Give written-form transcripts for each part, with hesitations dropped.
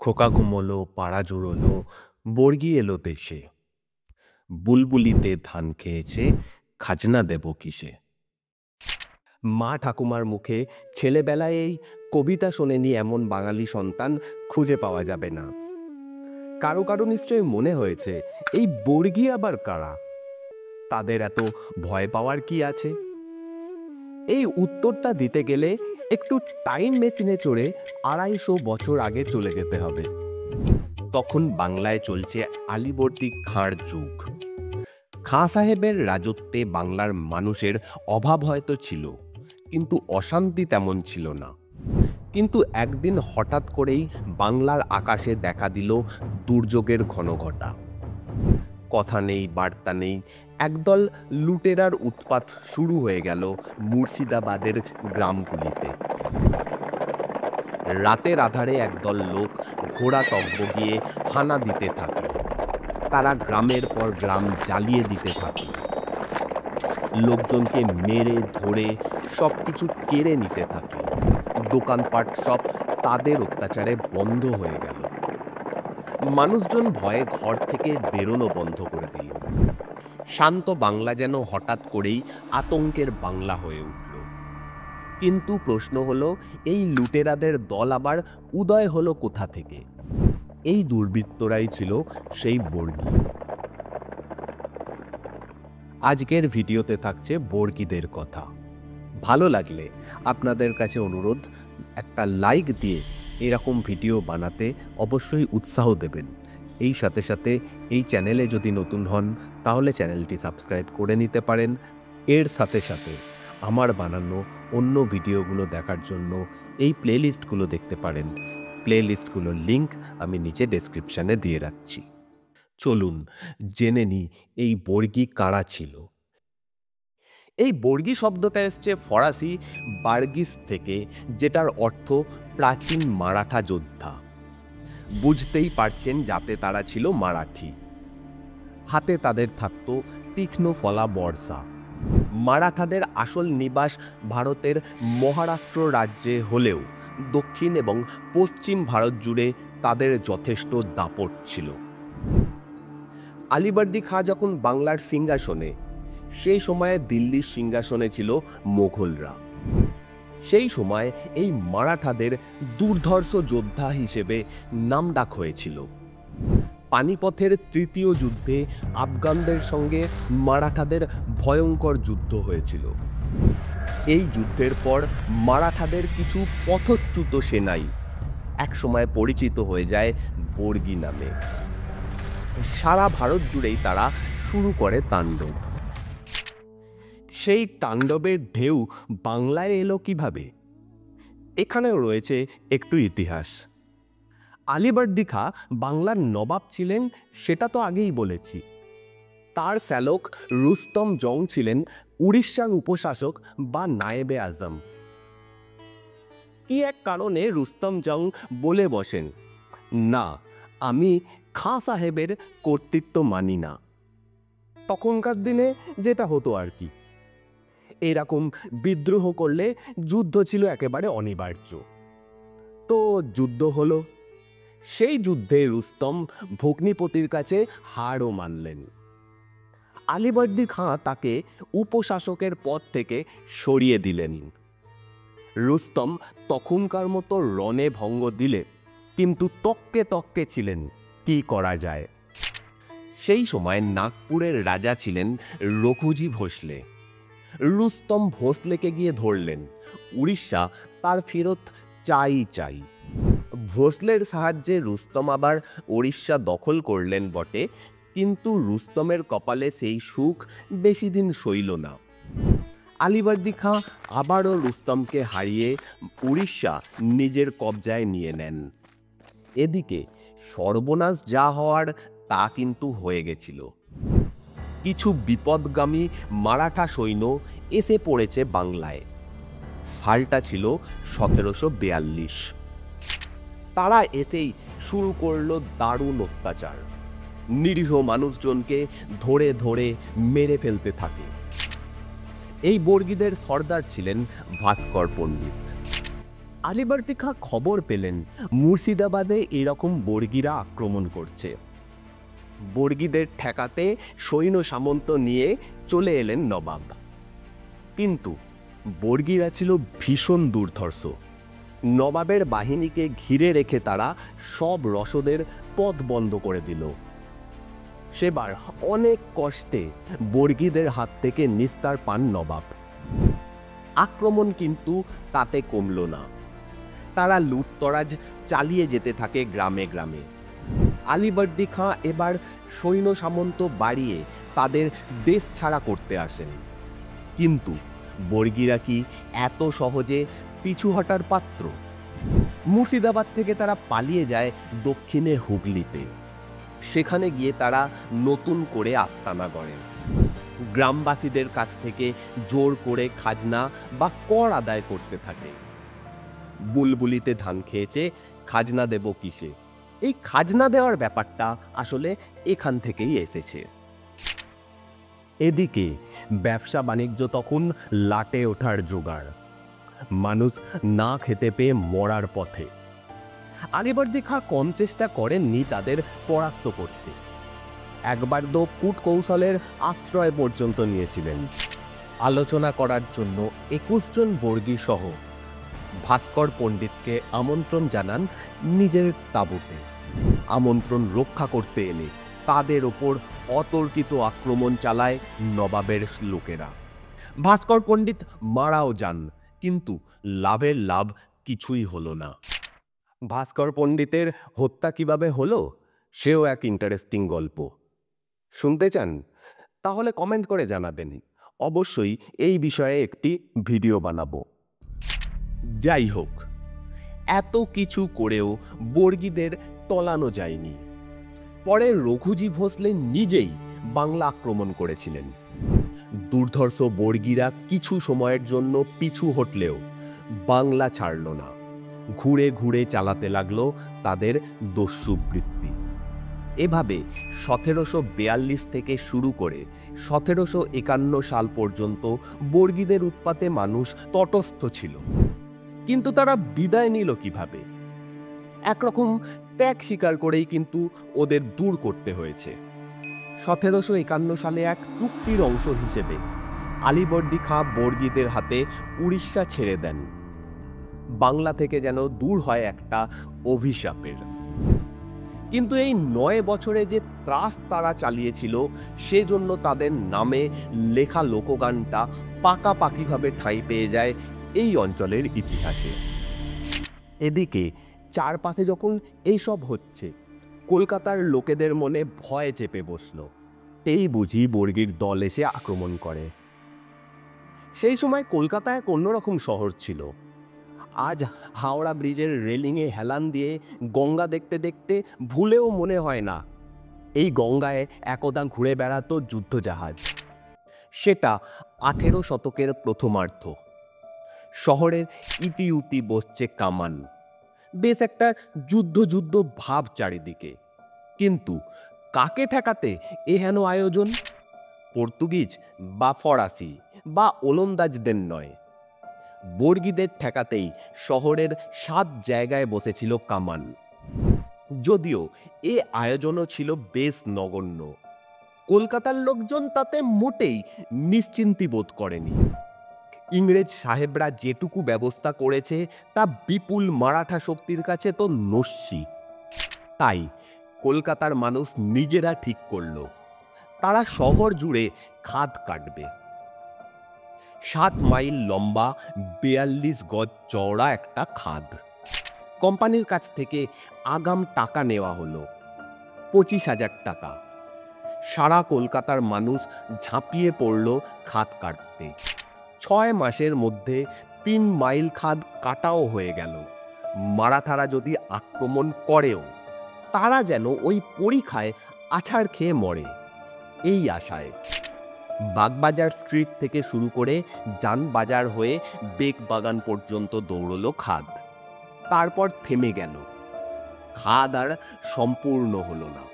খোকা ঘুমোলো, পাড়া জুড়োলো, বর্গি এলো দেশে। বুলবুলিতে ধান খেয়েছে, খাজনা দেব কিসে। মা ঠাকুমার মুখে ছেলেবেলায় এই কবিতা শোনেনি এমন বাঙালি সন্তান খুঁজে পাওয়া যাবে না। কারো কারো নিশ্চয়ই মনে হয়েছে এই বর্গি আবার কারা, তাদের এত ভয় পাওয়ার কি আছে। এই উত্তরটা দিতে গেলে একটু টাইম মেশিনে চড়ে ২৫০ বছর আগে চলে যেতে হবে। তখন বাংলায় চলছে আলীবর্দী খাঁর যুগ। খাঁ সাহেবের রাজত্বে বাংলার মানুষের অভাব হয়তো ছিল, কিন্তু অশান্তি তেমন ছিল না। কিন্তু একদিন হঠাৎ করেই বাংলার আকাশে দেখা দিল দুর্যোগের ঘনঘটা। কথা নেই, বার্তা নেই, একদল লুটেরার উৎপাত শুরু হয়ে গেল মুর্শিদাবাদের গ্রামগুলিতে। রাতের আধারে একদল লোক ঘোড়া টগবগিয়ে হানা দিতে থাকে। তারা গ্রামের পর গ্রাম জ্বালিয়ে দিতে থাকে, লোকজনকে মেরে ধরে সবকিছু কেড়ে নিতে থাকে। দোকানপাট সব তাদের অত্যাচারে বন্ধ হয়ে গেল। মানুষজন ভয়ে ঘর থেকে বেরোনো বন্ধ করে দিল। শান্ত বাংলা যেন হঠাৎ করেই আতঙ্কের বাংলা হয়ে উঠল। কিন্তু প্রশ্ন হলো, এই লুটেরাদের দল আবার উদয় হলো কোথা থেকে? এই দুর্বৃত্তরাই ছিল সেই বর্গি। আজকের ভিডিওতে থাকছে বর্গিদের কথা। ভালো লাগলে আপনাদের কাছে অনুরোধ, একটা লাইক দিয়ে এরকম ভিডিও বানাতে অবশ্যই উৎসাহ দেবেন। এই সাথে সাথে এই চ্যানেলে যদি নতুন হন তাহলে চ্যানেলটি সাবস্ক্রাইব করে নিতে পারেন। এর সাথে সাথে আমার বানানো অন্য ভিডিওগুলো দেখার জন্য এই প্লেলিস্টগুলো দেখতে পারেন। প্লেলিস্টগুলোর লিঙ্ক আমি নিচে ডেসক্রিপশানে দিয়ে রাখছি। চলুন জেনে নিই এই বর্গি কারা ছিল। এই বর্গি শব্দটা এসছে ফরাসি বার্গিস থেকে, যেটার অর্থ প্রাচীন মারাঠা যোদ্ধা। বুঝতেই পারছেন যাতে তারা ছিল মারাঠি। হাতে তাদের থাকতো তীক্ষ্ণ ফলা বর্ষা। মারাঠাদের আসল নিবাস ভারতের মহারাষ্ট্র রাজ্যে হলেও দক্ষিণ এবং পশ্চিম ভারত জুড়ে তাদের যথেষ্ট দাপট ছিল। আলীবর্দী খাঁ যখন বাংলার সিংহাসনে, সেই সময়ে দিল্লির সিংহাসনে ছিল মোগলরা। সেই সময় এই মারাঠাদের দুর্ধর্ষ যোদ্ধা হিসেবে নামডাক হয়েছিল। পানিপথের তৃতীয় যুদ্ধে আফগানদের সঙ্গে মারাঠাদের ভয়ঙ্কর যুদ্ধ হয়েছিল। এই যুদ্ধের পর মারাঠাদের কিছু পথচ্যুত সেনাই একসময় পরিচিত হয়ে যায় বর্গি নামে। সারা ভারত জুড়েই তারা শুরু করে তাণ্ডব। সেই তাণ্ডবের ঢেউ বাংলায় এলো কিভাবে? এখানেও রয়েছে একটু ইতিহাস। আলীবর্দী খাঁ বাংলার নবাব ছিলেন সেটা তো আগেই বলেছি। তার শ্যালক রুস্তম জং ছিলেন উড়িষ্যার উপশাসক বা নায়েবে আজম। কি এক কারণে রুস্তম জং বলে বসেন, না, আমি খাঁ সাহেবের কর্তৃত্ব মানি না। তখনকার দিনে যেটা হতো আর কি। এরকম বিদ্রোহ করলে যুদ্ধ ছিল একেবারে অনিবার্য। তো যুদ্ধ হলো। সেই যুদ্ধে রুস্তম ভগ্নিপতির কাছে হারও মানলেন। আলীবর্দী খাঁ তাকে উপশাসকের পদ থেকে সরিয়ে দিলেন। রুস্তম তখনকার মতো রণে ভঙ্গ দিলে কিন্তু তককে তককে ছিলেন কি করা যায়। সেই সময় নাগপুরের রাজা ছিলেন রঘুজি ভোসলে। রুস্তম ভোসলেকে গিয়ে ধরলেন। উড়িষ্যা তার ফেরত চাই। ভোসলের সাহায্যে রুস্তম আবার উড়িষ্যা দখল করলেন বটে, কিন্তু রুস্তমের কপালে সেই সুখ বেশি দিন সইল না। আলীবর্দী খাঁ আবারও রুস্তমকে হারিয়ে উড়িষ্যা নিজের কবজায় নিয়ে নেন। এদিকে সর্বনাশ যা হওয়ার তা কিন্তু হয়ে গেছিল। কিছু বিপদগামী মারাঠা সৈন্য এসে পড়েছে বাংলায়। সালটা ছিল ১৭৪২। তারা এতেই শুরু করলো দারুণ অত্যাচার। নিরীহ মানুষজনকে ধরে ধরে মেরে ফেলতে থাকে। এই বর্গিদের সর্দার ছিলেন ভাস্কর পণ্ডিত। আলীবর্দী খাঁ খবর পেলেন মুর্শিদাবাদে এরকম বর্গীরা আক্রমণ করছে। বর্গীদের ঠেকাতে সৈন্য সামন্ত নিয়ে চলে এলেন নবাব। কিন্তু বর্গীরা ছিল ভীষণ দুর্ধর্ষ। নবাবের বাহিনীকে ঘিরে রেখে তারা সব রসদের পথ বন্ধ করে দিল। সেবার অনেক কষ্টে বর্গীদের হাত থেকে নিস্তার পান নবাব। আক্রমণ কিন্তু তাতে কমল না। তারা লুটতরাজ চালিয়ে যেতে থাকে গ্রামে গ্রামে। আলীবর্দী খাঁ এবার সৈন্য সামন্ত বাড়িয়ে তাদের দেশ ছাড়া করতে আসেন। কিন্তু বর্গীরা কি এত সহজে পিছু হটার পাত্র? মুর্শিদাবাদ থেকে তারা পালিয়ে যায় দক্ষিণে হুগলিতে। সেখানে গিয়ে তারা নতুন করে আস্তানা গড়ে। গ্রামবাসীদের কাছ থেকে জোর করে খাজনা বা কর আদায় করতে থাকে। বুলবুলিতে ধান খেয়েছে, খাজনা দেব কিসে? এই খাজনা দেওয়ার ব্যাপারটা আসলে এখান থেকেই এসেছে। এদিকে ব্যবসা বাণিজ্য তখন লাটে ওঠার জোগাড়। মানুষ না খেতে পেয়ে মরার পথে। আলীবর্দী খাঁ কম চেষ্টা করেননি তাদের পরাস্ত করতে। একবার তো কূটকৌশলের আশ্রয় পর্যন্ত নিয়েছিলেন। আলোচনা করার জন্য 21 জন বর্গী সহ ভাস্কর পণ্ডিতকে আমন্ত্রণ জানান নিজের তাঁবুতে। আমন্ত্রণ রক্ষা করতে এলে তাদের ওপর অতর্কিত আক্রমণ চালায় নবাবের লোকেরা। ভাস্কর পণ্ডিত মারাও যান, কিন্তু লাভের লাভ কিছুই হলো না। ভাস্কর পণ্ডিতের হত্যা কিভাবে হলো সেও এক ইন্টারেস্টিং গল্প। শুনতে চান? তাহলে কমেন্ট করে জানাবেন। অবশ্যই এই বিষয়ে একটি ভিডিও বানাবো। যাই হোক, এত কিছু করেও বর্গীদের টলানো যায়নি। পরে রঘুজী ভোসলে নিজেই বাংলা আক্রমণ করেছিলেন। দুর্ধর্ষ বর্গীরা কিছু সময়ের জন্য পিছু হটলেও বাংলা ছাড়ল না। ঘুরে ঘুরে চালাতে লাগলো তাদের দস্যুবৃত্তি। এভাবে 1742 থেকে শুরু করে 1751 সাল পর্যন্ত বর্গীদের উৎপাতে মানুষ তটস্থ ছিল। কিন্তু তারা বিদায় নিল কিভাবে? একরকম ত্যাগ স্বীকার করেই কিন্তু ওদের দূর করতে হয়েছে। 1751 সালে এক চুক্তির অংশ হিসেবে আলীবর্দী খাঁ বর্গীদের হাতে উড়িষ্যা ছেড়ে দেন। বাংলা থেকে যেন দূর হয় একটা অভিশাপের। কিন্তু এই 9 বছরে যে ত্রাস তারা চালিয়েছিল, সেজন্য তাদের নামে লেখা লোকগানটা পাকাপাকিভাবে ঠাঁই পেয়ে যায় এই অঞ্চলের ইতিহাসে। এদিকে চারপাশে যখন এইসব হচ্ছে, কলকাতার লোকেদের মনে ভয় চেপে বসল। এই বুঝি বর্গীর দল এসে আক্রমণ করে। সেই সময় কলকাতা এক অন্যরকম শহর ছিল। আজ হাওড়া ব্রিজের রেলিংয়ে হেলান দিয়ে গঙ্গা দেখতে দেখতে ভুলেও মনে হয় না এই গঙ্গায় একদা ঘুরে বেড়াতো যুদ্ধজাহাজ। সেটা 18 শতকের প্রথমার্ধ। শহরের ইতিউতি বসছে কামান। বেশ একটা যুদ্ধ যুদ্ধ ভাব চারিদিকে। কিন্তু কাকে ঠেকাতে এহেন আয়োজন? পর্তুগিজ বা ফরাসি বা ওলন্দাজদের নয়, বর্গীদের ঠেকাতেই শহরের 7 জায়গায় বসেছিল কামান। যদিও এ আয়োজনও ছিল বেশ নগণ্য। কলকাতার লোকজন তাতে মোটেই নিশ্চিন্তি বোধ করেনি। ইংরেজ সাহেবরা যেটুকু ব্যবস্থা করেছে তা বিপুল মারাঠা শক্তির কাছে তো নস্যি। তাই কলকাতার মানুষ নিজেরা ঠিক করল তারা শহর জুড়ে খাদ কাটবে। 7 মাইল লম্বা 42 গজ চওড়া একটা খাদ। কোম্পানির কাছ থেকে আগাম টাকা নেওয়া হলো 25,000 টাকা। সারা কলকাতার মানুষ ঝাঁপিয়ে পড়ল খাদ কাটতে। 6 মাসের মধ্যে 3 মাইল খাদ কাটাও হয়ে গেল। মারাঠারা যদি আক্রমণ করেও তারা যেন ওই পরীক্ষায় আছাড় খেয়ে মরে, এই আশায়। বাগবাজার স্ট্রিট থেকে শুরু করে জানবাজার হয়ে বেগবাগান পর্যন্ত দৌড়লো খাদ। তারপর থেমে গেল। খাদ আর সম্পূর্ণ হলো না।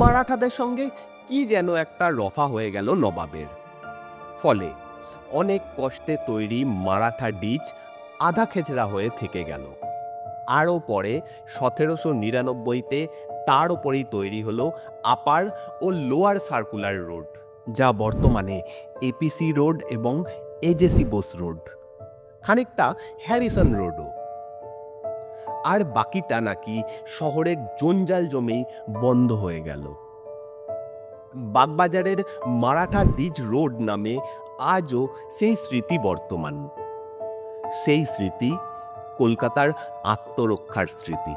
মারাঠাদের সঙ্গে কি যেন একটা রফা হয়ে গেল নবাবের। ফলে অনেক কষ্টে তৈরি মারাঠা ডিচ আধা খেচড়া হয়ে থেকে গেল। আরও পরে 1799-তে তার ওপরেই তৈরি হলো আপার ও লোয়ার সার্কুলার রোড, যা বর্তমানে এপিসি রোড এবং এজেসি বোস রোড, খানিকটা হ্যারিসন রোডও। আর বাকিটা নাকি শহরের জঞ্জাল জমেই বন্ধ হয়ে গেল। বাগবাজারের মারাঠা ডিজ রোড নামে আজও সেই স্মৃতি বর্তমান। সেই স্মৃতি কলকাতার আত্মরক্ষার স্মৃতি।